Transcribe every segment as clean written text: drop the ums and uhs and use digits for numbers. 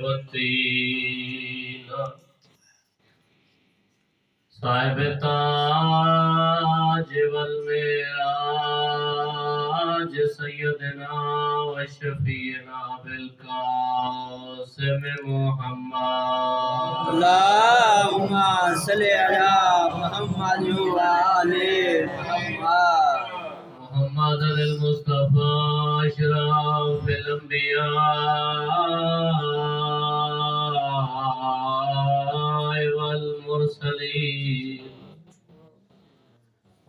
والتين صاحب تاج والمعراج سیدنا وشفیعنا بالقاسم محمد اللهم صل على محمد وآل محمد محمد المصطفى اشرف الانبیاء والمرسلین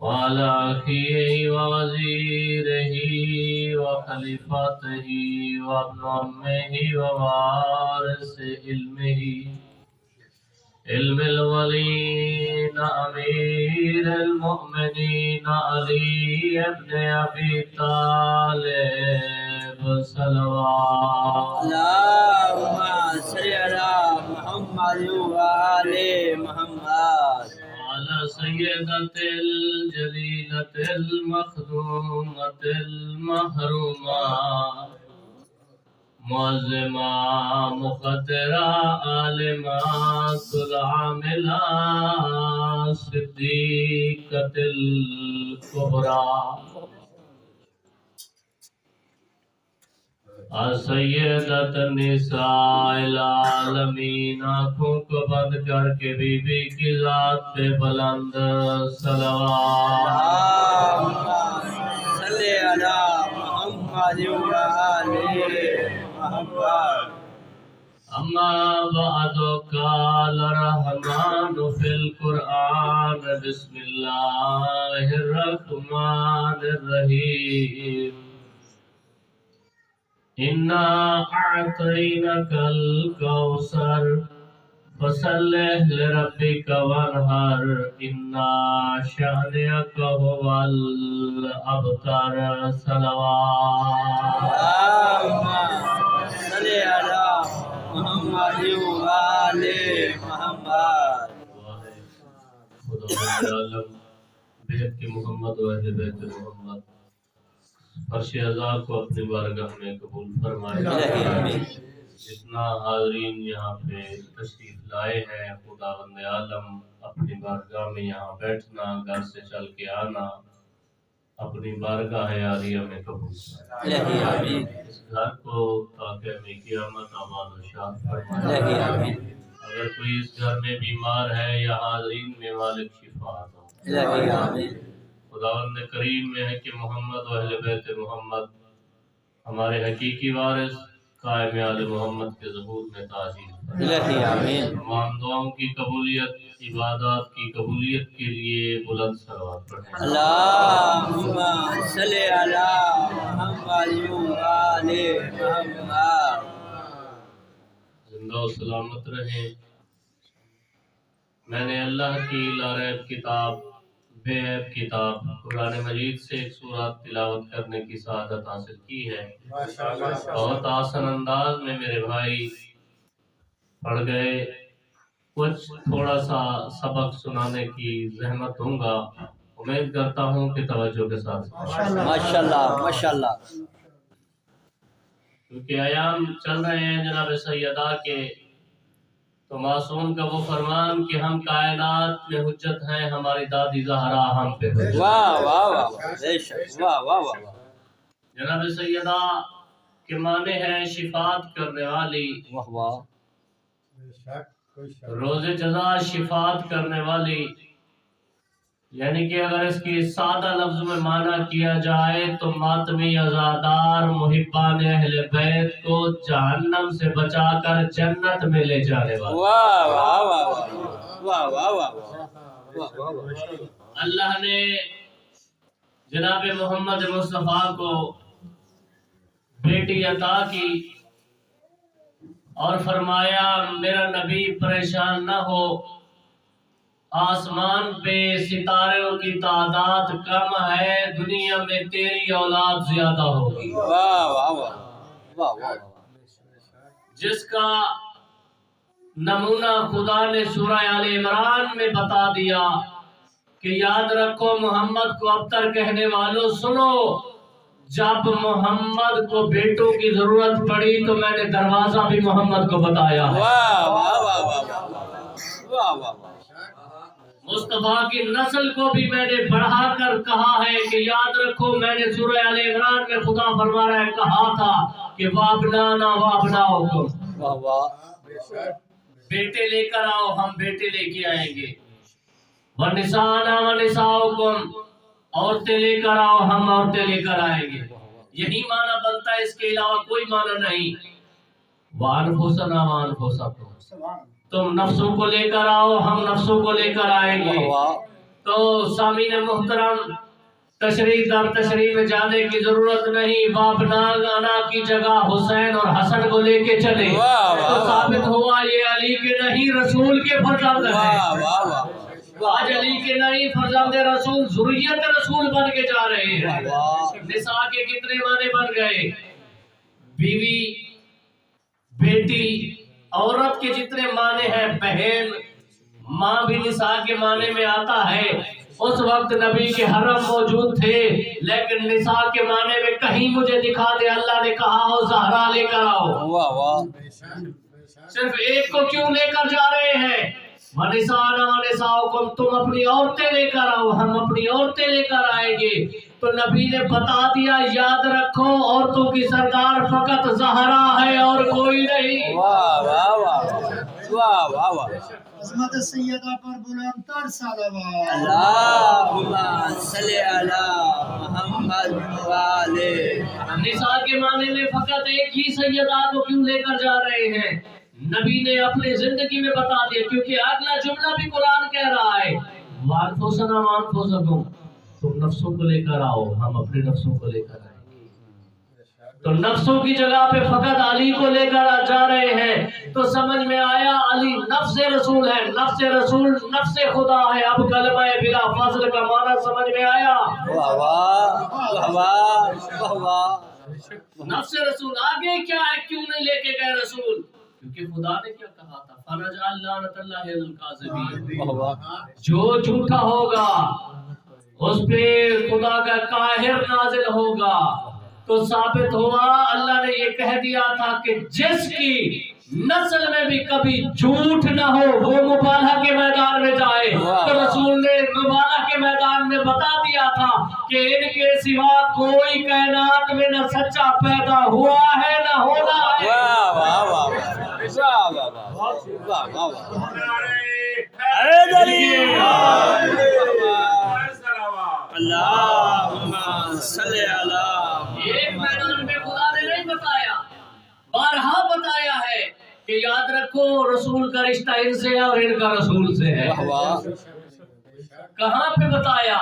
وعلى أخيه ووزيره وخليفته وابن عمه ووارث علمه علم الولين أمير المؤمنين علي بن أبي طالب صلوات اللهم صل على محمد وآل محمد على سيدة الجليلة المخدومة المحرومة معظمة مقدرة عالمة العاملة صديقة الكبرى سیدت النساء العالمین آنکھوں کو بند کر کے بی بی کی ذات پہ بلند صلوات اللهم صل على محمد وآل محمد اما بعد قال الرحمن في القرآن بسم الله الرحمن الرحيم إنا أعطيناك الكوثر فصل لربك وانحر إنا شانئك هو الأبتر صلوات اللهم صل على محمد وآل محمد خدا عالم بیت کے محمد و اہل بیت محمد فرش ازا کو اپنی بارگاہ میں قبول فرمائے جتنا حاضرین یہاں پہ تشریف لائے ہیں خداوند عالم اپنی بارگاہ میں یہاں بیٹھنا گھر سے چل کے آنا اپنی بارگاہ عالیہ میں قبول فرمائے اس گھر کو تاکہ میں قیامت آباد و شاد فرمائے اگر کوئی اس گھر میں بیمار ہے یا حاضرین میں مالک شفا دو خداوند کریم میں ہے کہ محمد و اہل بیت محمد ہمارے حقیقی وارث قائم آل محمد کے ظہور میں تاجیل تمام دعاؤں کی قبولیت عبادات کی قبولیت کے لیے بلند صلوات پڑھیں اللهم صل على محمد وآل محمد زندہ و سلامت رہیں میں نے اللہ کی لا ریب کتاب بے عیب کتاب قرآن مجید سے ایک سورت تلاوت کرنے کی سعادت حاصل کی ہے بہت آسان انداز میں میرے بھائی پڑھ گئے کچھ تھوڑا سا سبق سنانے کی زحمت دوں گا امید کرتا ہوں کہ توجہ کے ساتھ ماشاءاللہ ماشاءاللہ کیونکہ ایام چل رہے ہیں جناب سیدہ کے تو معصوم کا وہ فرمان کہ ہم کائنات میں حجت ہیں ہماری دادی زہرا ہم پہ حجت واہ واہ واہ بے شک واہ واہ واہ جناب سیدہ کے معنی ہے شفاعت کرنے والی واہ واہ روز جزا شفاعت کرنے والی یعنی کہ اگر اس کی سادہ لفظ میں معنی کیا جائے تو ماتمی عزادار محبان اہل بیت کو جہنم سے بچا کر جنت میں لے جانے والا واہ واہ واہ واہ واہ واہ اللہ نے جناب محمد مصطفیٰ کو بیٹی عطا کی اور فرمایا میرا نبی پریشان نہ ہو آسمان پہ ستاروں کی تعداد کم ہے دنیا میں تیری اولاد زیادہ ہوگی واہ واہ واہ واہ جس کا نمونہ خدا نے سورہ آل عمران میں بتا دیا کہ یاد رکھو محمد کو ابتر کہنے والوں سنو جب محمد کو بیٹوں کی ضرورت پڑی تو میں نے دروازہ بھی محمد کو بتایا ہے۔ واہ واہ واہ واہ واہ واہ واہ۔ مصطفیٰ کی نسل کو بھی میں نے بڑھا کر کہا ہے کہ یاد رکھو، میں نے سورہ آل عمران میں خدا فرما رہا ہے کہا تھا کہ وابنانا وابناؤکم، واہ واہ۔ بیٹے لے کر آؤ، ہم بیٹے لے کے آئیں گے۔ ونسانا ونساؤکم، عورتیں لے کر آؤ، ہم عورتیں لے کر آئیں گے۔ یہی معنی بنتا ہے، اس کے علاوہ کوئی معنی نہیں۔ وانفسنا وانفسکم، تم نفسوں کو لے کر آؤ، ہم نفسوں کو لے کر آئیں گے۔ تو سامعین محترم، تشریح در تشریح میں جانے کی ضرورت نہیں۔ وابنانا کی جگہ حسین اور حسن کو لے کے چلے تو ثابت ہوا یہ علی کے نہیں رسول کے فرزند ہیں۔ آج علی کے نہیں فرزند رسول، ذریت رسول بن کے جا رہے ہیں۔ نساء کے کتنے معنی بن گئے؟ بیوی، بیٹی، عورت کے جتنے معنی ہیں، بہن، ماں بھی نساء کے معنی میں آتا ہے۔ اس وقت نبی کے حرم موجود تھے، لیکن نساء کے معنی میں کہیں مجھے دکھا دے اللہ نے کہا ہو زہرا لے کر آؤ۔ صرف ایک کو کیوں لے کر جا رہے ہیں؟ وَنِسَانَ وَنِسَاؤُكُمْ، تم اپنی عورتیں لے کر آؤ، ہم اپنی عورتیں لے کر آئیں گے۔ تو نبی نے بتا دیا، یاد رکھو عورتوں کی سردار فقط زہرا ہے اور کوئی نہیں۔ واہ واہ واہ واہ واہ واہ۔ عظمت سیدہ پر بلند تر صلوات۔ اللہم صلی علی محمد والے۔ نساء کے معنی میں فقط ایک ہی سیدہ کو کیوں لے کر جا رہے ہیں؟ نبی نے اپنی زندگی میں بتا دیا، کیونکہ اگلا جملہ بھی قرآن کہہ رہا ہے وَأَنفُسَنَا وَأَنفُسَكُمْ، تم نفسوں کو لے کر آؤ، ہم اپنے نفسوں کو لے کر آئیں گے۔ تو نفسوں کی جگہ پہ فقط علی کو لے کر جا رہے ہیں، تو سمجھ میں آیا علی نفس رسول ہے، نفس رسول نفس خدا ہے۔ اب کلمہ بلا فضل کا معنی سمجھ میں آیا؟ واہ واہ واہ واہ واہ۔ نفس رسول آگے کیا ہے، کیوں نہیں لے کے گئے رسول؟ کیونکہ خدا نے کیا کہا تھا، فَنَجْعَلْ لَعْنَتَ اللَّهِ عَلَى الْكَاذِبِينَ، جو جھوٹا ہوگا اس پہ خدا کا قاہر نازل ہوگا۔ تو ثابت ہوا اللہ نے یہ کہہ دیا تھا کہ جس کی نسل میں بھی کبھی جھوٹ نہ ہو وہ مبالغہ کے میدان میں جائے۔ تو رسول نے مبالغہ کے میدان میں بتا دیا تھا کہ ان کے سوا کوئی کائنات میں نہ سچا پیدا ہوا ہے نہ ہونا ہے۔ واہ واہ واہ واہ واہ واہ واہ۔ اے علی اللہم صلی علی۔ ایک میدان میں خدا نے نہیں بتایا، بارہا بتایا ہے کہ یاد رکھو رسول کا رشتہ ان سے ہے اور ان کا رسول سے ہے۔ کہاں پہ بتایا؟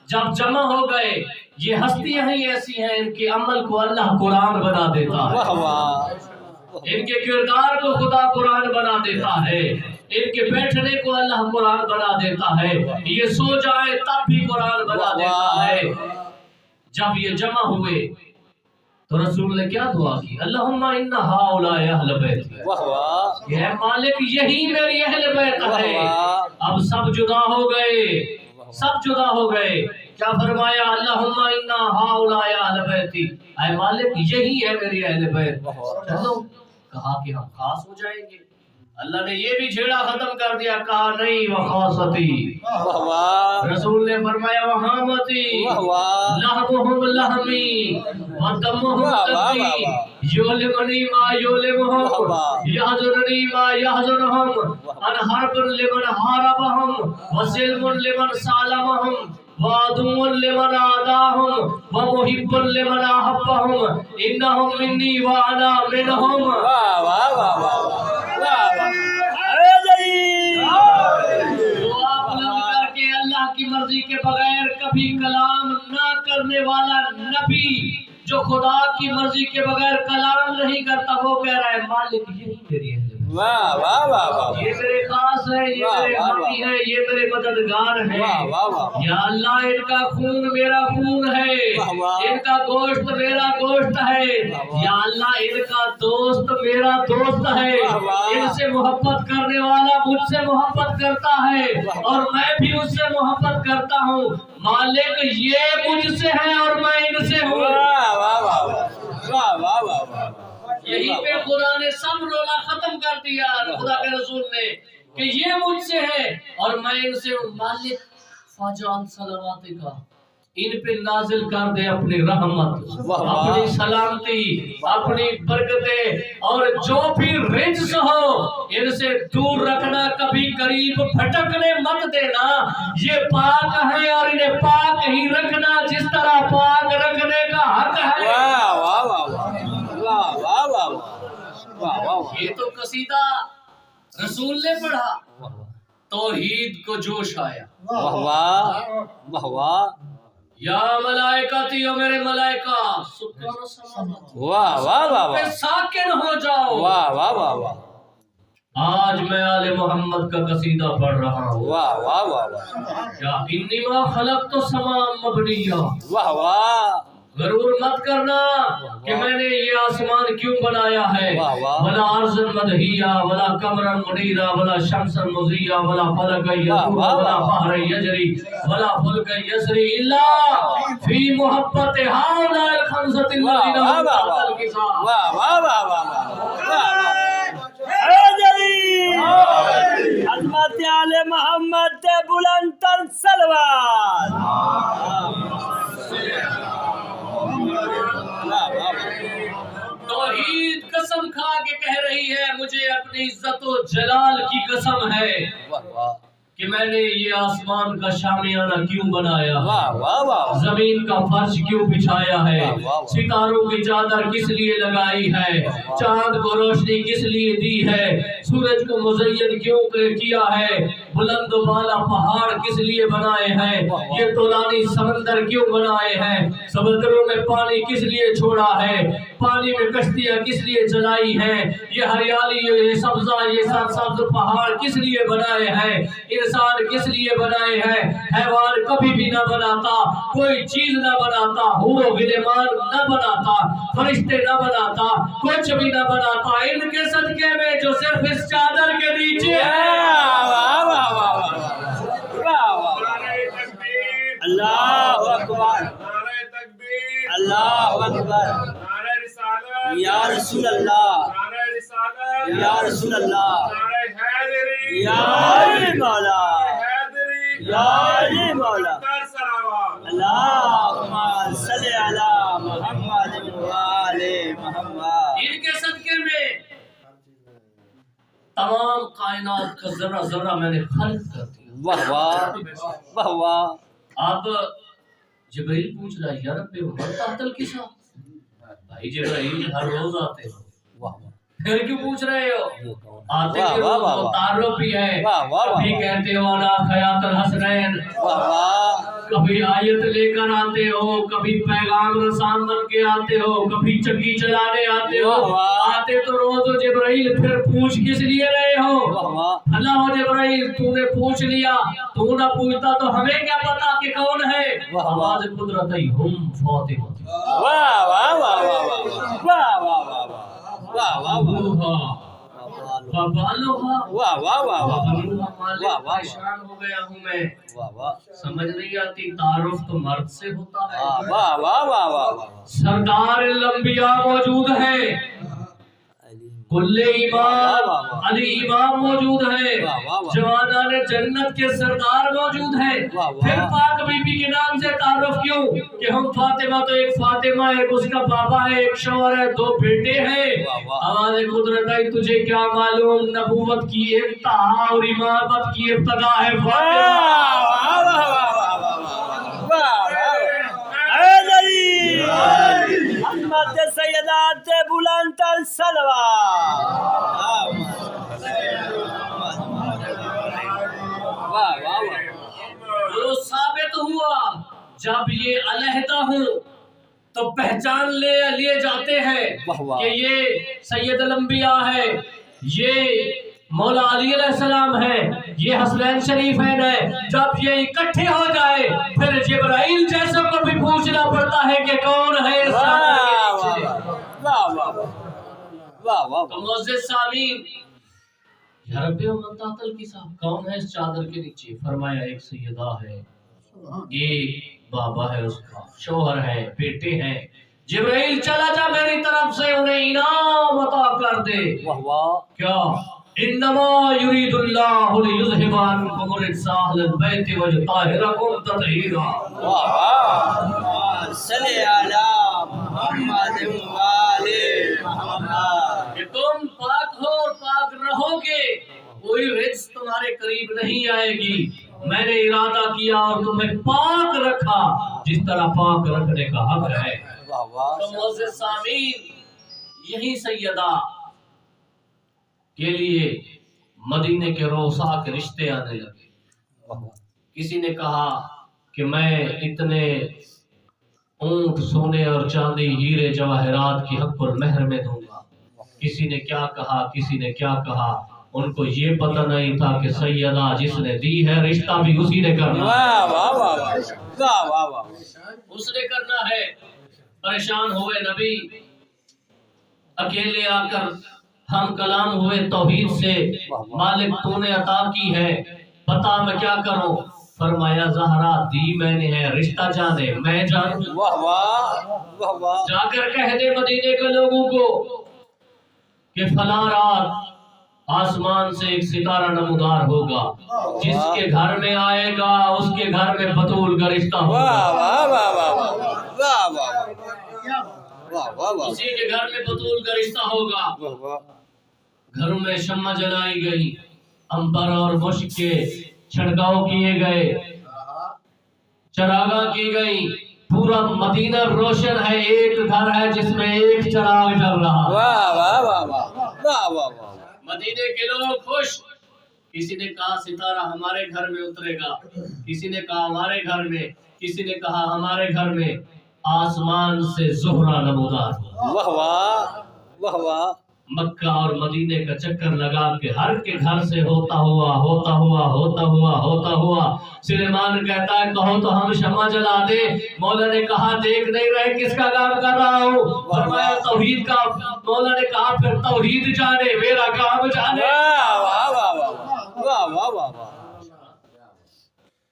جب جمع ہو گئے، یہ ہستیاں ہی ایسی ہیں ان کے عمل کو اللہ قرآن بنا دیتا ہے، واہ واہ۔ ان کے کردار کو خدا قرآن بنا دیتا ہے، ان کے بیٹھنے کو اللہ قرآن بنا دیتا ہے، یہ سو جائے تب بھی قرآن بنا دیتا ہے۔ جب یہ جمع ہوئے تو رسول نے کیا دعا کی؟ اللہم ان ہؤلاء اہل بیت، واہ واہ۔ یہ مالک یہی میری اہل بیت ہے۔ اب سب جدا ہو گئے، سب جدا ہو گئے، کیا فرمایا؟ اللہم ان ہؤلاء اہل بیتی، اے مالک یہی ہے میری اہل بیت۔ چلو کہا کہ ہم خاص ہو جائیں گے، اللہ نے یہ بھی جھیڑا ختم کر دیا، کہا نہیں وخاصتی۔ واہ واہ۔ رسول نے فرمایا وہامتی، واہ واہ۔ لحمہم لحمی ودمہم دمی، یولمنی ما یولمہم یحزننی ما یحزنہم، ان حرب لمن حاربہم وسلم لمن سالمہم وعدو لمن عاداہم ومحب لمن احبہم، انہم منی وانا منہم۔ واہ واہ واہ واہ واہ واہ۔ اے علی دعا بلند کر کے اللہ کی مرضی کے بغیر کبھی کلام نہ کرنے والا نبی، جو خدا کی مرضی کے بغیر کلام نہیں کرتا، وہ کہہ رہا ہے مالک یہی میری اہل بیت، واہ واہ واہ واہ۔ یہ میرے خاص ہے، یہ میرے حامی ہے، یہ میرے مددگار ہے۔ واہ واہ واہ۔ یا اللہ ان کا خون میرا خون ہے، ان کا گوشت میرا گوشت ہے، یا اللہ ان کا دوست میرا دوست ہے، ان سے محبت کرنے والا مجھ سے محبت کرتا ہے اور میں بھی اس سے محبت کرتا ہوں. مالک یہ مجھ سے ہے اور میں ان سے ہوں. واہ واہ واہ واہ واہ واہ واہ. یہی پہ خدا نے سب رولا ختم کر دیا خدا کے رسول نے کہ یہ مجھ سے ہے اور میں ان سے ہوں. مالک فاجعل صلواتی کا ان پہ نازل کر دے اپنی رحمت، اپنی سلامتی، اپنی برکتیں، اور جو بھی رجس ہو ان سے دور رکھنا، کبھی قریب پھٹکنے مت دینا. یہ پاک ہے اور انہیں پاک ہی رکھنا جس طرح پاک رکھنے کا حق ہے. واہ واہ واہ واہ واہ واہ واہ واہ. یہ تو قصیدہ رسول نے پڑھا، توحید کو جوش آیا. واہ واہ واہ واہ. یا ملائکتی او میرے ملائکہ سکون و سلامت واہ واہ واہ پہ واہ. ساکن ہو جاؤ. واہ واہ واہ واہ. آج میں آل محمد کا قصیدہ پڑھ رہا ہوں. واہ واہ واہ واہ. یا انی ما خلقت السماء مبنیہ. واہ واہ. غرور مت کرنا کہ میں نے یہ آسمان کیوں بنایا ہے. ولا ارض مدحیہ ولا قمرا منیرا ولا شمسا مضیہ ولا فلک یدور ولا بحر یجری ولا فلک یسری الا فی محبت هؤلاء الخمسة الذین هم تحت الکساء. واہ واہ واہ واہ. عظمت آل محمد تے بلند تر صلوات. توحید قسم کھا کے کہہ رہی ہے، مجھے اپنی عزت و جلال کی قسم ہے کہ میں نے یہ آسمان کا شامیانہ کیوں بنایا، واہ واہ واہ. زمین کا فرش کیوں بچھایا ہے، ستاروں کی چادر کس لیے لگائی ہے، چاند کو روشنی کس لیے دی ہے، سورج کو مزین کیوں کیا ہے، بلند و بالا پہاڑ کس لیے بنائے ہیں، یہ طولانی سمندر کیوں بنائے ہیں، سمندروں میں پانی کس لیے چھوڑا ہے، پانی میں کشتیاں کس لیے چلائی ہیں، یہ ہریالی، یہ سبزہ، یہ سرسبز پہاڑ کس لیے بنائے ہیں، انسان کس لیے بنائے ہیں. حیوان کبھی بھی نہ بناتا، کوئی چیز نہ بناتا، حور و غلمان نہ بناتا، فرشتے نہ بناتا، کچھ بھی نہ بناتا، ان کے صدقے میں جو صرف اس چادر کے نیچے ہے. واہ واہ واہ واہ واہ. اللہ اکبر. اللہ اکبر. یا رسول اللہ. یا رسول اللہ. یا علی مولا. یا علی مولا. اللہم صلی علی محمد و آل محمد. ان کے صدقے میں تمام کائنات کا ذرہ ذرہ میں نے خلق کر دیا. واہ واہ واہ واہ. اب جبرائیل پوچھ رہا ہے یا رب عمر تحت الکساء. بھائی جبرائیل ہر روز آتے ہو، واہ واہ. پھر کیوں پوچھ رہے ہو؟ آتے واہ کے واہ روز واہ وہ واہ. تعارف بھی ہے، واہ واہ واہ. کبھی کہتے ہو انا خیات الحسنین، واہ واہ. کبھی آیت لے کر آتے ہو، کبھی پیغام رسان بن کے آتے ہو، کبھی چکی چلانے آتے ہو. واہ واہ. آتے تو روز ہو جبرائیل، پھر پوچھ کس لیے رہے ہو؟ واہ واہ. اللہ ہو جبرائیل تو نے پوچھ لیا، تو نہ پوچھتا تو ہمیں کیا پتا کہ کون ہے. واہ واہ. آواز قدرتی ہم فاطمہ. واہ واہ واہ واہ واہ. واہ واہ واہ واہ. واہ واہ واہ. وبالوہا واہ واہ واہ واہ. واہ واہ. پریشان ہو گیا ہوں میں، واہ واہ. سمجھ نہیں آتی. تعارف تو مرد سے ہوتا ہے. واہ واہ واہ واہ. سردار الانبیاء موجود ہے، کل امام علی امام موجود ہے، جوانان جنت کے سردار موجود ہیں. پھر پاک بی بی کے نام سے تعارف کیوں کہ ہم فاطمہ، تو ایک فاطمہ ہے، ایک اس کا بابا ہے، ایک شوہر ہے، دو بیٹے ہیں. آواز قدرت ہے، تجھے کیا معلوم نبوت کی انتہا اور امامت کی ابتدا ہے فاطمہ. عظمت سیدات بلند تر صلوات. واہ واہ واہ. وہ ثابت ہوا جب یہ علیحدہ ہوں تو پہچان لیے جاتے ہیں کہ یہ سید الانبیاء ہے، یہ مولا علی علیہ السلام ہے، یہ حسنین شریفین ہے. جب یہ اکٹھے ہو جائے پھر جبرائیل جیسے کو بھی پوچھنا پڑتا ہے کہ کون ہے. تو معزز سامعین، یا رب من تحت الکساء، کون ہے اس چادر کے نیچے؟ فرمایا ایک سیدہ ہے، ایک بابا ہے، اس کا شوہر ہے، بیٹے ہیں۔ جبرائیل چلا جا میری طرف سے انہیں انعام عطا کر دے۔ واہ واہ کیا؟ انما یرید اللہ لیذھب عنکم الرجس اہل البیت ویطہرکم تطہیرا۔ واہ واہ صلی علی محمد وآل محمد۔ کہ تم پاک ہو اور پاک رہو گے، کوئی رجس تمہارے قریب نہیں آئے گی۔ میں نے ارادہ کیا اور تمہیں پاک رکھا جس طرح پاک رکھنے کا حق ہے۔ واہ واہ تو معزز سامعین، یہی سیدہ کے لیے مدینے کے روسا کے رشتے آنے لگے۔ کسی نے کہا کہ میں اتنے اونٹ سونے اور چاندی ہیرے جواہرات کی حق المہر میں دوں گا۔ کسی نے کیا کہا، کسی نے کیا کہا، ان کو یہ پتہ نہیں تھا کہ سیدہ جس نے دی ہے رشتہ بھی اسی نے کرنا ہے۔ واہ واہ واہ واہ واہ واہ اس نے کرنا ہے۔ پریشان ہوئے نبی، اکیلے آ کر ہم کلام ہوئے توحید سے، مالک تو نے عطا کی ہے، بتا میں کیا کروں؟ فرمایا زہرا دی میں نے ہے، رشتہ جانے میں جانوں۔ واہ واہ واہ واہ جا کر کہہ دے مدینے کے لوگوں کو کہ فلاں رات آسمان سے ایک ستارہ نمودار ہوگا، جس کے گھر میں آئے گا اس کے گھر میں بطول کا رشتہ ہوگا۔ واہ واہ واہ واہ واہ واہ واہ واہ واہ اسی کے گھر میں بطول کا رشتہ ہوگا۔ واہ واہ گھروں میں شمع جلائی گئی، عنبر اور مشک کے چھڑکاؤ کیے گئے، چراغاں کی گئی، پورا مدینہ روشن ہے، ایک گھر ہے جس میں ایک چراغ جل رہا ہے۔ واہ واہ واہ واہ واہ واہ مدینے کے لوگ خوش۔ کسی نے کہا ستارہ ہمارے گھر میں اترے گا، کسی نے کہا ہمارے گھر میں، کسی نے کہا ہمارے گھر میں آسمان سے زہرہ نمودار ہو۔ واہ واہ واہ واہ مکہ اور مدینے کا چکر لگا کے ہر کے گھر سے ہوتا ہوا سلیمان کہتا ہے کہو تو ہم شمع جلا دے۔ مولا نے کہا دیکھ نہیں رہے کس کا کام کر رہا ہوں؟ فرمایا توحید کا۔ مولا نے کہا پھر توحید جانے میرا کام جانے۔ واہ واہ واہ واہ واہ واہ واہ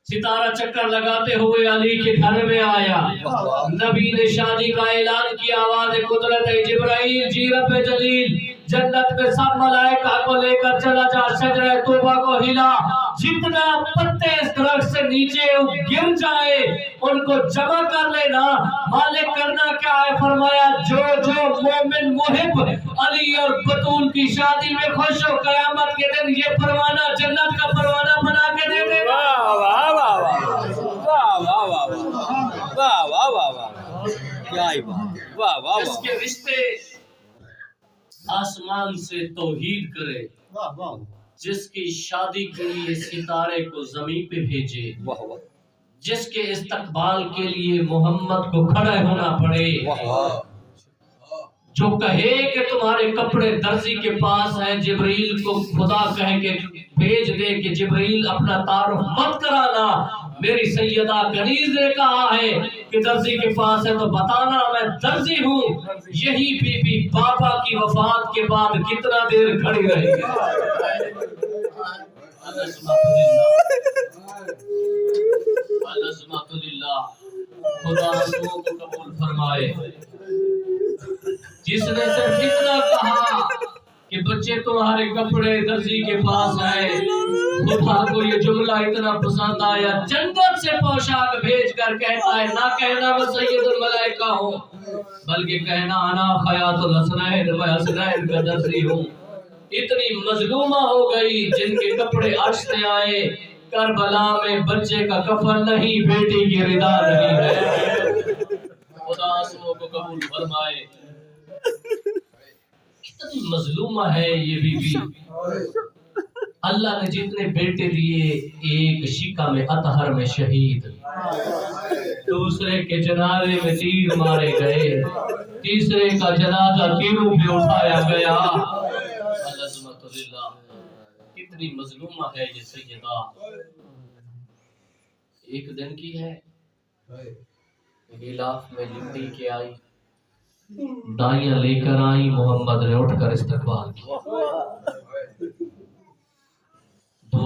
ستارہ چکر لگاتے ہوئے علی کے گھر میں آیا، نبی نے شادی کا اعلان کیا، آواز قدرت جبرائیل جی رب جلیل جنت میں سب ملائکہ کو لے کر چلا جا، شجرہ توبہ کو ہلا، جتنا پتے اس درخت سے نیچے گر جائے ان کو جمع کر لینا۔ مالک کرنا کیا ہے؟ فرمایا جو جو مومن محب علی اور بطول کی شادی میں خوش ہو، قیامت کے دن یہ پروانہ جنت کا پروانہ بنا کے دے دے گا۔ واہ واہ واہ واہ واہ واہ واہ واہ واہ واہ کیا ہی بات، واہ واہ اس کے رشتے آسمان سے توحید کرے، جس کی شادی کے لیے ستارے کو زمین پہ بھیجے، واہ واہ جس کے استقبال کے لیے محمد کو کھڑے ہونا پڑے، جو کہے کہ تمہارے کپڑے درزی کے پاس ہیں، جبرائیل کو خدا کہے کہ بھیج دے کہ جبرائیل اپنا تعارف مت کرانا، میری سیدہ کنیز نے کہا ہے کہ درزی کے پاس ہے تو بتانا میں درزی ہوں۔ یہی بی بی بابا کی وفات کے بعد کتنا دیر کھڑی رہی ہے۔ العظمت للہ، خدا رسولوں کو قبول فرمائے۔ جس نے صرف اتنا کہا کہ بچے تمہارے کپڑے درزی کے پاس ہیں، خدا کو یہ جملہ اتنا پسند آیا، جنت سے پوشاک بھیج کر کہتا ہے نہ کہنا میں سید الملائکہ ہوں، بلکہ کہنا انا خیاط الحسنین و حسنین کا درزی ہوں۔ اتنی مظلومہ ہو گئی جن کے کپڑے عرش سے آئے، کربلا میں بچے کا کفن نہیں، بیٹی کی ردا نہیں ہے۔ خدا سو کو قبول فرمائے۔ کتنی مظلومہ ہے یہ بی بی۔ اللہ نے جتنے بیٹے دیے، ایک شکا میں اطہر میں شہید، دوسرے کے جنازے میں تیر مارے گئے، تیسرے کا جنازہ تیروں پہ اٹھایا گیا۔ العظمت للہ، کتنی مظلومہ ہے یہ سیدہ۔ ایک دن کی ہے، غلاف میں لپٹی کے آئی، دائیاں لے کر آئی، محمد نے اٹھ کر استقبال کیا۔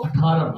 18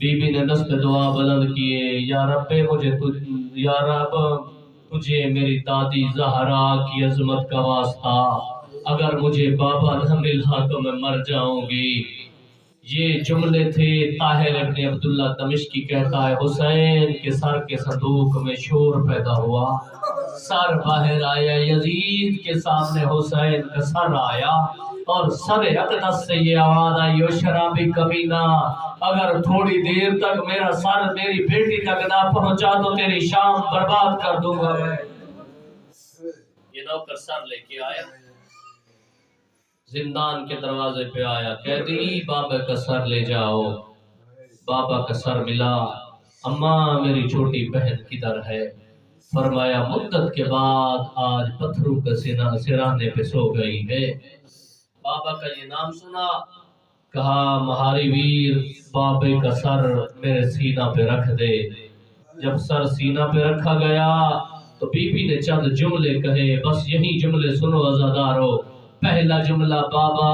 بی بی نے دست دعا بلند کیے، یا رب یا رب تجھے میری دادی زہرا کی عظمت کا واسطہ، اگر مجھے بابا نہ ملا تو میں مر جاؤں گی۔ یہ جملے تھے۔ طاہر ابن عبداللہ دمشقی کہتا ہے حسین کے سر کے صندوق میں شور پیدا ہوا، سر باہر آیا، یزید کے سامنے حسین کا سر آیا اور سر اقدس سے یہ آواز آئی، او شرابی کمینہ، اگر تھوڑی دیر تک میرا سر میری بیٹی تک نہ پہنچا تو تیری شام برباد کر دوں گا میں۔ یہ نوکر سر لے کے آیا، زندان کے دروازے پہ آیا، قیدی بابا کا سر لے جاؤ۔ بابا کا سر ملا، اماں میری چھوٹی بہن کدھر ہے؟ فرمایا مدت کے بعد آج پتھروں کا سرانے پہ سو گئی ہے۔ بابا کا یہ نام سنا، کہا مہاری ویر بابے کا سر میرے سینہ پہ رکھ دے۔ جب سر سینہ پہ رکھا گیا تو بی بی نے چند جملے کہے، بس یہی جملے سنو عزادارو۔ پہلا جملہ، بابا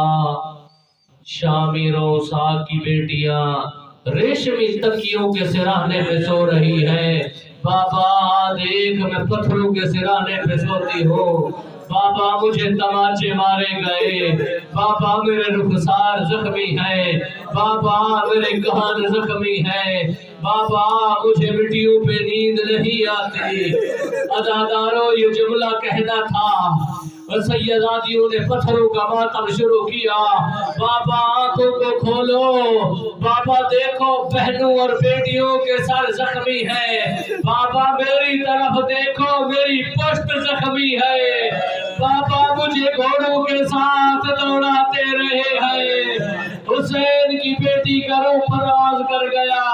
شامی روسا کی بیٹیاں ریشمی تکیوں کے سرانے پہ سو رہی ہے، بابا دیکھ میں پتھروں کے سرانے پہ سوتی ہوں، بابا مجھے تماچے مارے گئے، بابا میرے رخسار زخمی ہے، بابا میرے کان زخمی ہے، بابا مجھے مٹیوں پہ نیند نہیں آتی۔ عزادارو یہ جملہ کہنا تھا اور سیدادیوں نے پتھروں کا ماتم شروع کیا۔ بابا آنکھوں کو کھولو، بابا دیکھو بہنوں اور بیٹیوں کے سر زخمی ہے، بابا میری طرف دیکھو میری پشت زخمی ہے، بابا مجھے گھوڑوں کے ساتھ دوڑاتے رہے ہیں۔ حسین کی بیٹی کا روح پرواز کر گیا۔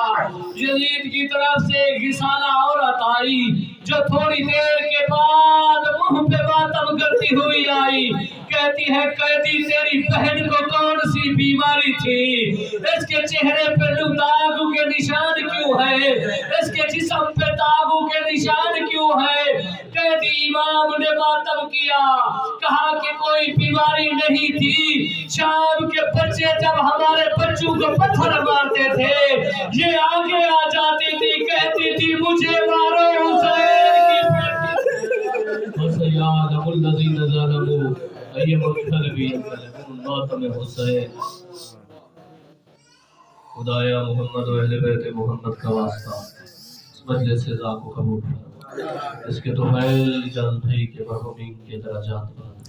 یزید کی طرف سے ایک رسالہ عورت آئی جو تھوڑی دیر کے بعد منہ پہ ماتم کرتی ہوئی آئی، کہتی ہے قیدی تیری بہن کو کون سی بیماری تھی؟ اس کے چہرے پہ داغوں کے نشان کیوں ہے؟ اس کے جسم پہ داغوں کے نشان کیوں ہے؟ قیدی امام نے ماتم کیا، کہا کہ کوئی بیماری نہیں تھی، شام کے بچے جب ہمارے بچوں کو پتھر مارتے تھے یہ آگے آ جاتی تھی، کہتی تھی مجھے مارو حسین کی بیٹی۔ وَسَيَعْلَمُ الَّذِينَ ظَلَمُوا أَيَّ مُنقَلِبٍ يَنقَلِبُونَ ماتم حسین۔ خدایا محمد و اہل بیت محمد کا واسطہ اس مجلس سے ذا کو قبول کر، اس کے طفیل جلد بھائی کے مرحومین کے درجات بلند،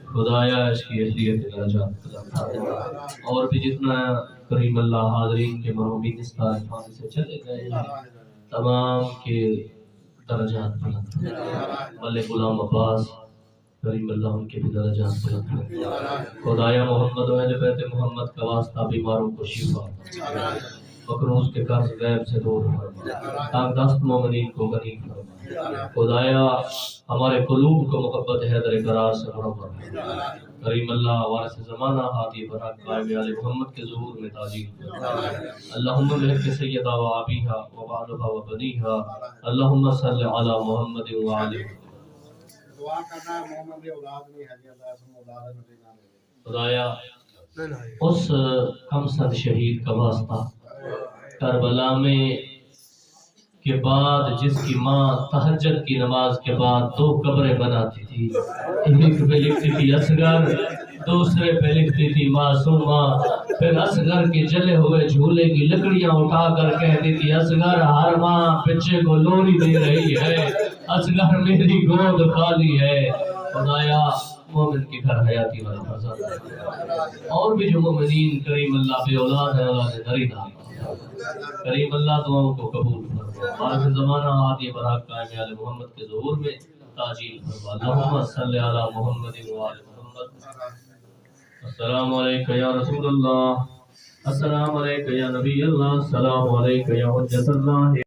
خدایا اس کی اہلیت کے درجات بلند، اور بھی جتنا کریم اللہ حاضرین کے مرحومین اس طرح سے چلے گئے ہیں تمام کے درجات بلند، ملک غلام عباس کریم اللہ ان کے بھی درجات بلند ہیں۔ خدایا محمد و اہل بیت محمد کا واسطہ بیماروں کو شفا، مقروض کے قرض غیب سے دور فرما، تانگ دست مومنین کو غنی فرما، خدایا ہمارے قلوب کو محبت حیدر قرار سے منور فرما، کریم اللہ وارث زمانہ ہادی برحق قائم آل محمد کے ظہور میں تعجیل فرما، اللہم بحق سیدہ و آبیہا و بعلہا و بنیہا، اللہم صلی علی محمد و آلہ۔ دعا کرنا ہے محمد اولاد نہیں ہے، اللہ سے اولاد مدینہ میں۔ خدایا اس کمسد شہید کا واسطہ کربلا میں کے بعد جس کی ماں تہجد کی نماز کے بعد 2 قبریں بناتی تھی، ایک پہ لکھتی تھی اصغر، دوسرے پہ لکھتی تھی معصومہ، پھر اصغر کے جلے ہوئے جھولے کی لکڑیاں اٹھا کر کہتی تھی اصغر ہر ماں بچے کو لوری دے رہی ہے، اصغر میری گود خالی ہے۔ خدایا مومن کے گھر حیاتی والا فضل، اور بھی جو مومنین کریم اللہ بے اولاد ہے اولاد درینہ، کریم اللہ دعاؤں کو قبول فرما، وارث زمانہ ہادی برحق قائم آل محمد کے ظہور میں تعجیل فرما، اللہم صلی علی محمد و آل محمد۔ السلام علیکم یا رسول اللہ، السلام علیکم یا نبی اللہ، السلام علیکم یا حجت اللہ۔